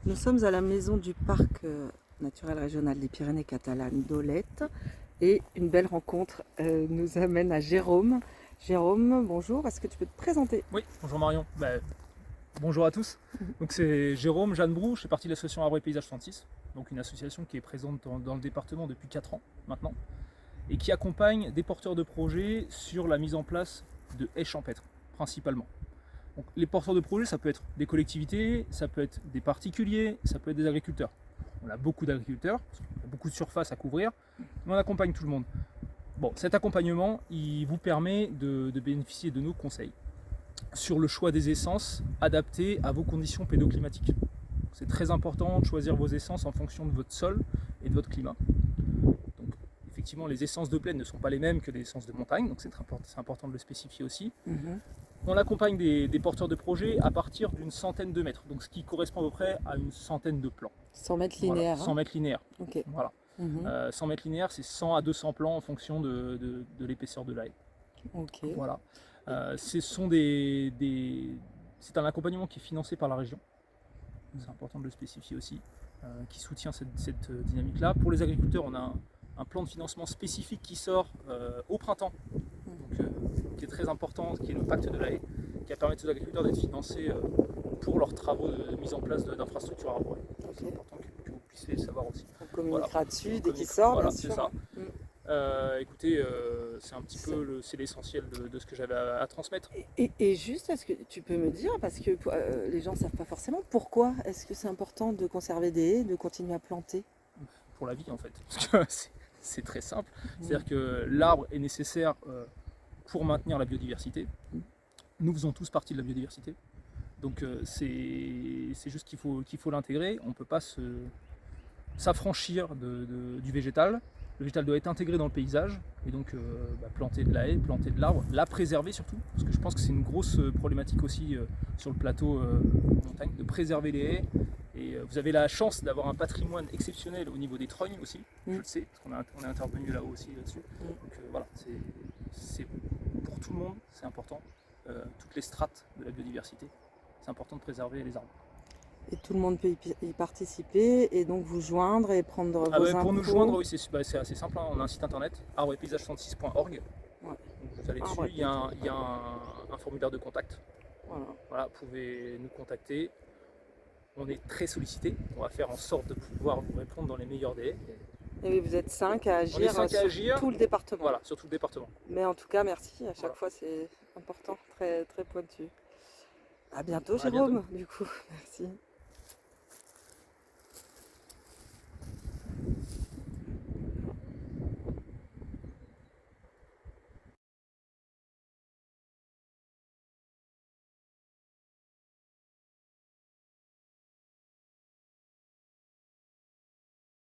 Nous sommes à la maison du parc naturel régional des Pyrénées catalanes d'Olette et une belle rencontre nous amène à Jérôme. Jérôme, bonjour, est-ce que tu peux te présenter? Oui, bonjour Marion. Bonjour à tous. Donc c'est Jérôme Jeannebrou, je fais partie de l'association Arbres et Paysages 66, donc une association qui est présente dans le département depuis 4 ans maintenant et qui accompagne des porteurs de projets sur la mise en place de haies champêtres principalement. Donc, les porteurs de projets, ça peut être des collectivités, ça peut être des particuliers, ça peut être des agriculteurs. On a beaucoup d'agriculteurs, on a beaucoup de surface à couvrir, mais on accompagne tout le monde. Bon, cet accompagnement, il vous permet de bénéficier de nos conseils sur le choix des essences adaptées à vos conditions pédoclimatiques. C'est très important de choisir vos essences en fonction de votre sol et de votre climat. Donc, effectivement, les essences de plaine ne sont pas les mêmes que les essences de montagne, donc c'est important de le spécifier aussi. On accompagne des porteurs de projets à partir d'une centaine de mètres, donc ce qui correspond à peu près à une centaine de plans. 100 mètres linéaires. Voilà, 100 mètres linéaires. Ok. Voilà. 100 mètres linéaires, c'est 100 à 200 plans en fonction de l'épaisseur de la haie. Ok. Voilà. C'est un accompagnement qui est financé par la région, c'est important de le spécifier aussi, qui soutient cette dynamique-là. Pour les agriculteurs, on a un plan de financement spécifique qui sort au printemps, donc, qui est très important, qui est le pacte de la haie, qui a permis aux agriculteurs d'être financés pour leurs travaux de mise en place d'infrastructures arborées. Okay. C'est important que vous puissiez le savoir aussi. On communiquera voilà. dessus dès qu'il sort, voilà, bien sûr. C'est ça. Écoutez, c'est un petit peu c'est l'essentiel de ce que j'avais à transmettre. Et juste, est-ce que tu peux me dire, parce que les gens ne savent pas forcément, pourquoi est-ce que c'est important de conserver des haies, de continuer à planter? Pour la vie en fait, parce que c'est très simple, c'est-à-dire que l'arbre est nécessaire pour maintenir la biodiversité. Nous faisons tous partie de la biodiversité, donc c'est juste qu'il faut l'intégrer. On ne peut pas s'affranchir du végétal. Le végétal doit être intégré dans le paysage, et donc planter de la haie, planter de l'arbre, la préserver surtout, parce que je pense que c'est une grosse problématique aussi sur le plateau montagne, de préserver les haies. Et vous avez la chance d'avoir un patrimoine exceptionnel au niveau des trognes aussi, je le sais, parce qu'on est intervenu là-haut aussi là-dessus. Donc voilà, c'est pour tout le monde, c'est important, toutes les strates de la biodiversité, c'est important de préserver les arbres. Et tout le monde peut y participer et donc vous joindre et prendre vos infos. Pour nous joindre, oui, c'est assez simple, hein. On a un site internet, arbrespaysage66.org. Ouais. Vous allez dessus, il y a un formulaire de contact. Voilà, vous pouvez nous contacter. On est très sollicité, on va faire en sorte de pouvoir vous répondre dans les meilleurs délais. Et vous êtes 5 à agir, sur tout le département. Voilà, sur tout le département. Mais en tout cas, merci, à chaque fois c'est important, très, très pointu. À bientôt Jérôme, du coup, merci.